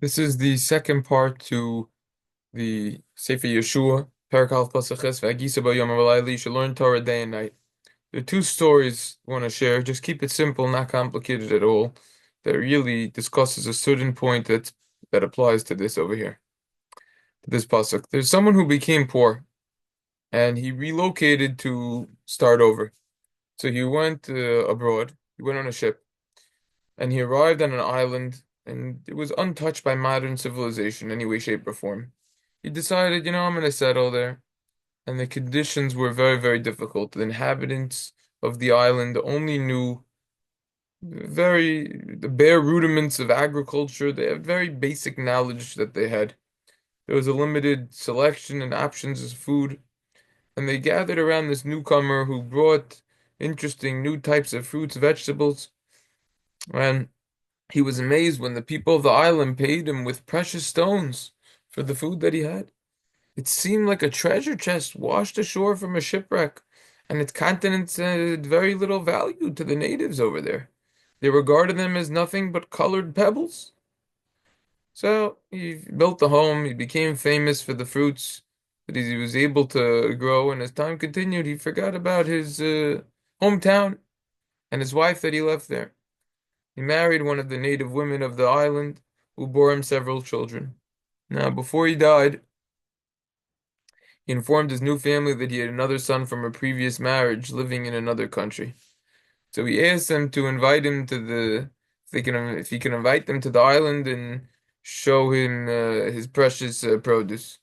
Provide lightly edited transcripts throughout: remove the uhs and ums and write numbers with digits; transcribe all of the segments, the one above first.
This is the second part to the Sefer Yehoshua, Parakal Pasaches, V'Agisa B'Yom HaValayli. You should learn Torah day and night. There are two stories I want to share. Just keep it simple, not complicated at all. That really discusses a certain point that applies to this over here, to this pasuk. There's someone who became poor, and he relocated to start over. So he went abroad. He went on a ship, and he arrived on an island, and it was untouched by modern civilization, any way, shape, or form. He decided, I'm going to settle there. And the conditions were very, very difficult. The inhabitants of the island only knew the bare rudiments of agriculture. They had very basic knowledge that they had. There was a limited selection and options of food, and they gathered around this newcomer who brought interesting new types of fruits, vegetables, and he was amazed when the people of the island paid him with precious stones for the food that he had. It seemed like a treasure chest washed ashore from a shipwreck, and its contents had very little value to the natives over there. They regarded them as nothing but colored pebbles. So he built a home, he became famous for the fruits that he was able to grow, and as time continued, he forgot about his hometown and his wife that he left there. He married one of the native women of the island, who bore him several children. Now, before he died, he informed his new family that he had another son from a previous marriage living in another country. So he asked them to invite him to if he can invite them to the island and show him his precious produce.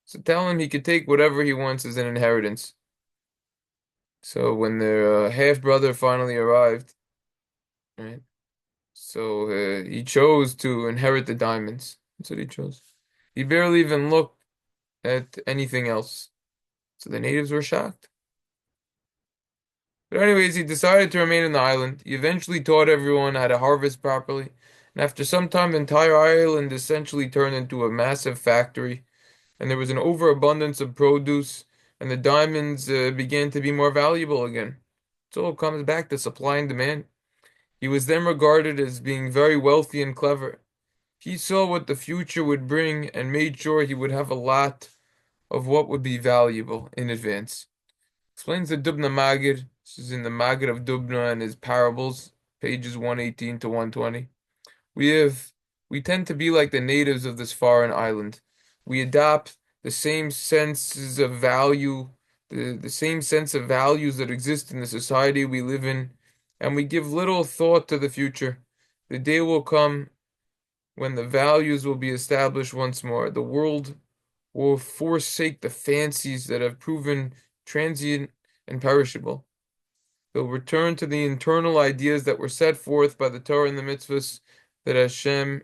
So tell him he could take whatever he wants as an inheritance. So when their half brother finally arrived, right? So he chose to inherit the diamonds. That's what he chose. He barely even looked at anything else. So the natives were shocked. But anyways, he decided to remain in the island. He eventually taught everyone how to harvest properly. And after some time, the entire island essentially turned into a massive factory. And there was an overabundance of produce, and the diamonds began to be more valuable again. So it comes back to supply and demand. He was then regarded as being very wealthy and clever. He saw what the future would bring and made sure he would have a lot of what would be valuable in advance. Explains the Dubna Maggid. This is in the Maggid of Dubna and his parables, pages 118 to 120. We have we tend to be like the natives of this foreign island. We adopt the same senses of value, the same sense of values that exist in the society we live in, and we give little thought to the future. The day will come when the values will be established once more. The world will forsake the fancies that have proven transient and perishable. They'll return to the internal ideas that were set forth by the Torah and the mitzvos that Hashem,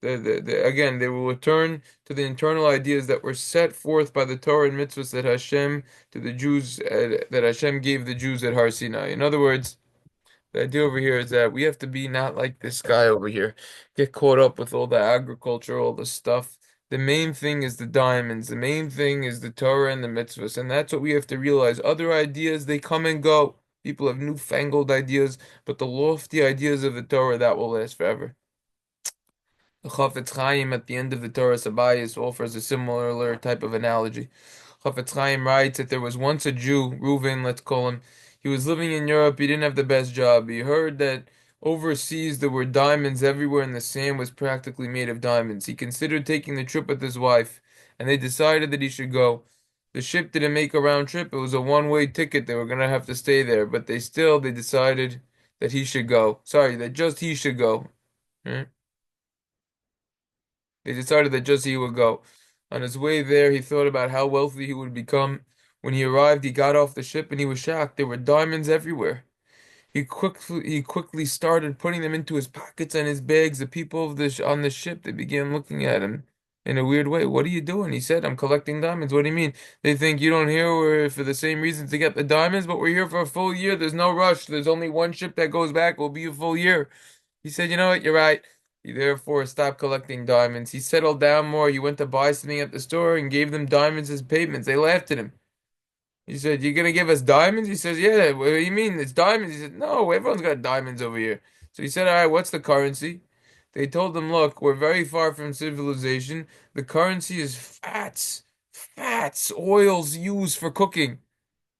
again, they will return to the internal ideas that were set forth by the Torah and mitzvos that Hashem to the Jews, that Hashem gave the Jews at Har Sinai. In other words, the idea over here is that we have to be not like this guy over here, get caught up with all the agriculture, all the stuff. The main thing is the diamonds. The main thing is the Torah and the mitzvahs. And that's what we have to realize. Other ideas, they come and go. People have newfangled ideas, but the lofty ideas of the Torah, that will last forever. The Chafetz Chaim at the end of the Torah Sabayis offers a similar type of analogy. Chafetz Chaim writes that there was once a Jew, Reuven, let's call him. He was living in Europe. He didn't have the best job. He heard that overseas there were diamonds everywhere, and the sand was practically made of diamonds. He considered taking the trip with his wife, and they decided that he should go. The ship didn't make a round trip. It was a one-way ticket. They were gonna have to stay there, but they decided that he should go. Sorry, that just he should go. Hmm? They decided that just he would go. On his way there, he thought about how wealthy he would become. When he arrived, he got off the ship and he was shocked. There were diamonds everywhere. He quickly started putting them into his pockets and his bags. The people on the ship, they began looking at him in a weird way. "What are you doing?" He said, "I'm collecting diamonds." "What do you mean?" "They think you don't here we're for the same reason to get the diamonds, but we're here for a full year. There's no rush. There's only one ship that goes back. Will be a full year." He said, "You know what? You're right." He therefore stopped collecting diamonds. He settled down more. He went to buy something at the store and gave them diamonds as payments. They laughed at him. He said, "You're gonna give us diamonds?" He says, "Yeah, what do you mean? It's diamonds." He said, "No, everyone's got diamonds over here." So he said, "All right, what's the currency?" They told him, look, we're very far from civilization. The currency is fats, oils used for cooking.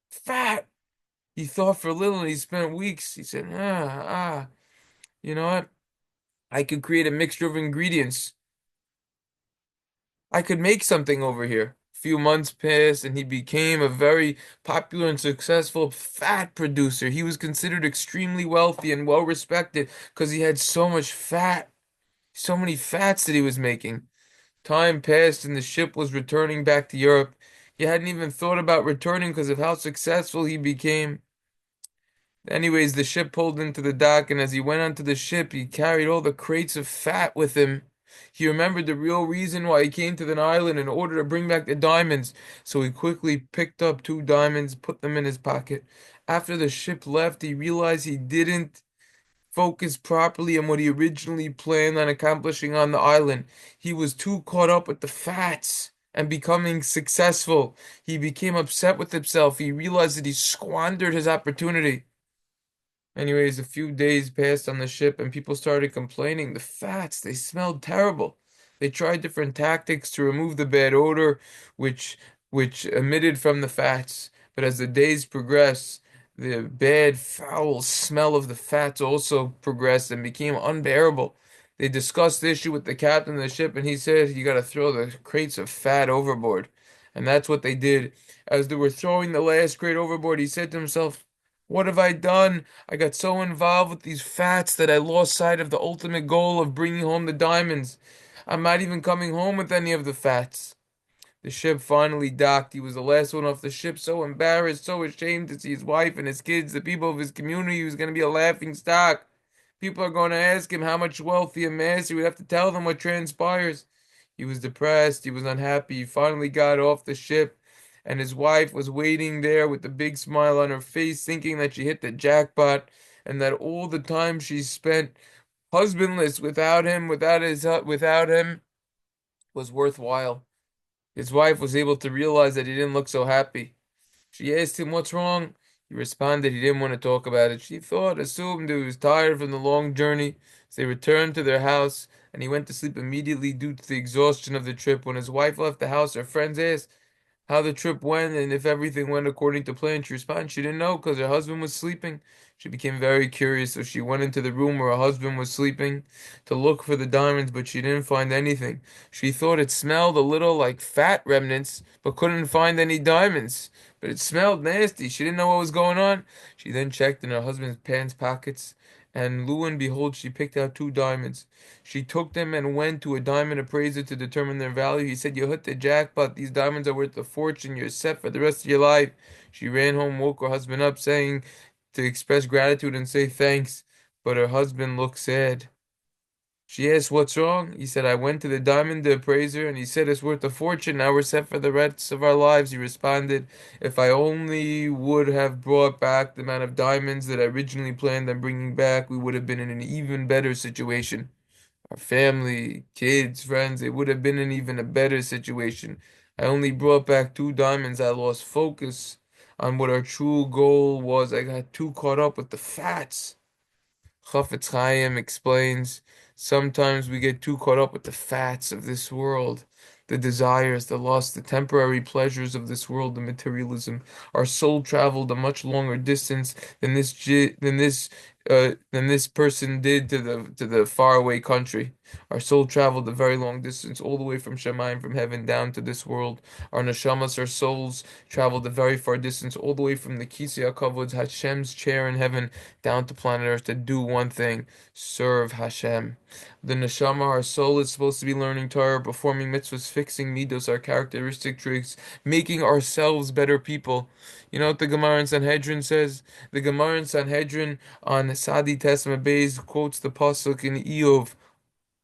Fat. He thought for a little and he spent weeks. He said, you know what? I could create a mixture of ingredients. I could make something over here. A few months passed and he became a very popular and successful fat producer. He was considered extremely wealthy and well respected because he had so much fat, so many fats that he was making. Time passed and the ship was returning back to Europe. He hadn't even thought about returning because of how successful he became. Anyways, the ship pulled into the dock, and as he went onto the ship, he carried all the crates of fat with him. He remembered the real reason why he came to the island in order to bring back the diamonds, so he quickly picked up two diamonds, put them in his pocket. After the ship left, he realized he didn't focus properly on what he originally planned on accomplishing on the island. He was too caught up with the fats and becoming successful. He became upset with himself. He realized that he squandered his opportunity. Anyways, a few days passed on the ship and people started complaining. The fats, they smelled terrible. They tried different tactics to remove the bad odor which which emitted from the fats. But as the days progressed, the bad, foul smell of the fats also progressed and became unbearable. They discussed the issue with the captain of the ship and he said, you gotta throw the crates of fat overboard. And that's what they did. As they were throwing the last crate overboard, he said to himself, what have I done? I got so involved with these fats that I lost sight of the ultimate goal of bringing home the diamonds. I'm not even coming home with any of the fats. The ship finally docked. He was the last one off the ship, so embarrassed, so ashamed to see his wife and his kids, the people of his community. He was going to be a laughing stock. People are going to ask him how much wealth he amassed. He would have to tell them what transpires. He was depressed. He was unhappy. He finally got off the ship, and his wife was waiting there with a big smile on her face, thinking that she hit the jackpot, and that all the time she spent husbandless without him, was worthwhile. His wife was able to realize that he didn't look so happy. She asked him, what's wrong? He responded he didn't want to talk about it. She assumed he was tired from the long journey. So they returned to their house, and he went to sleep immediately due to the exhaustion of the trip. When his wife left the house, her friends asked how the trip went and if everything went according to plan. She responded she didn't know because her husband was sleeping. She became very curious, so she went into the room where her husband was sleeping to look for the diamonds, but she didn't find anything. She thought it smelled a little like fat remnants, but couldn't find any diamonds. But it smelled nasty. She didn't know what was going on. She then checked in her husband's pants pockets, and lo and behold, she picked out two diamonds. She took them and went to a diamond appraiser to determine their value. He said, you hit the jackpot. These diamonds are worth a fortune. You're set for the rest of your life. She ran home, woke her husband up, saying to express gratitude and say thanks. But her husband looked sad. She asked, what's wrong? He said, I went to the diamond appraiser and he said it's worth a fortune. Now we're set for the rest of our lives. He responded, if I only would have brought back the amount of diamonds that I originally planned on bringing back, we would have been in an even better situation. Our family, kids, friends, it would have been in even a better situation. I only brought back two diamonds. I lost focus on what our true goal was. I got too caught up with the fats. Chafetz Chaim explains, sometimes we get too caught up with the fats of this world, the desires, the lust, the temporary pleasures of this world, the materialism. Our soul traveled a much longer distance than this person did to the faraway country. Our soul traveled a very long distance, all the way from Shemayim, from heaven, down to this world. Our neshamas, our souls, traveled a very far distance, all the way from the Kisei HaKavod, Hashem's chair in heaven, down to planet Earth to do one thing: serve Hashem. The neshama, our soul, is supposed to be learning Torah, performing mitzvos, fixing midos, our characteristic traits, making ourselves better people. You know what the Gemara in Sanhedrin says? The Gemara in Sanhedrin on Sadi Tesma Beis quotes the pasuk in Eov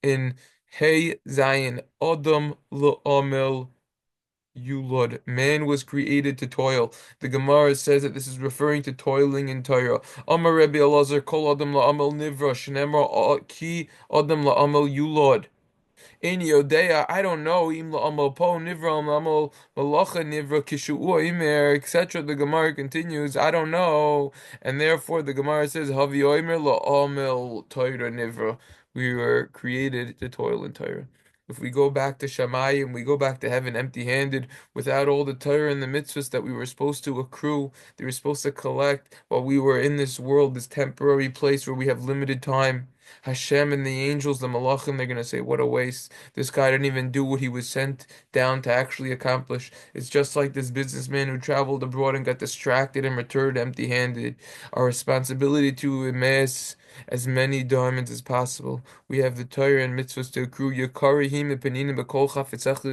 in Hey Zion, Adam Amel Yulod. Man was created to toil. The Gemara says that this is referring to toiling in Torah. Amar Rebbe Elazar, Kol Adam La'amel Nivra, Shnemar Ki Adam La'amel Yulod. In Yodea, I don't know, Im La'amel Po Nivra, La'amel Malacha Nivra, Kishu'ua Imer, etc. The Gemara continues, I don't know. And therefore the Gemara says, Havi Oimer La'amel Torah Nivra. We were created to toil in Torah. If we go back to Shamayim, we go back to heaven empty-handed, without all the Torah and the mitzvahs that we were supposed to accrue, that we were supposed to collect while we were in this world, this temporary place where we have limited time. Hashem and the angels, the malachim, they're going to say, what a waste. This guy didn't even do what he was sent down to actually accomplish. It's just like this businessman who traveled abroad and got distracted and returned empty-handed. Our responsibility to amass as many diamonds as possible. We have the Torah and mitzvahs to accrue. Yakarihim epeninim b'kol chafetzach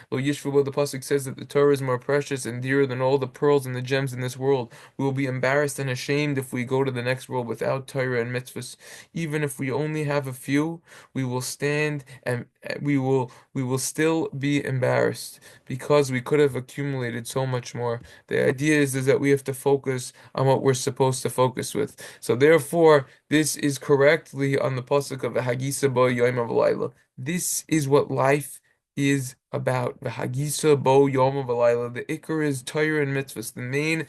lo yishvu. Well, the pasuk says that the Torah is more precious and dearer than all the pearls and the gems in this world. We will be embarrassed and ashamed if we go to the next world without Torah and mitzvahs. Even if we only have a few, we will stand and we will still be embarrassed because we could have accumulated so much more. The idea is that we have to focus on what we're supposed to focus with. So therefore, this is correctly on the pasuk of V'hagisa bo yom v'layla. This is what life is about. V'hagisa bo yom v'layla. The ikar is Torah and mitzvahs. The main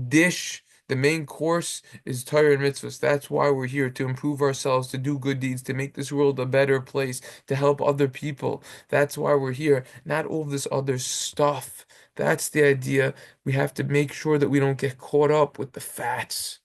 dish, the main course is Torah and mitzvahs. That's why we're here, to improve ourselves, to do good deeds, to make this world a better place, to help other people. That's why we're here, not all this other stuff. That's the idea. We have to make sure that we don't get caught up with the fats.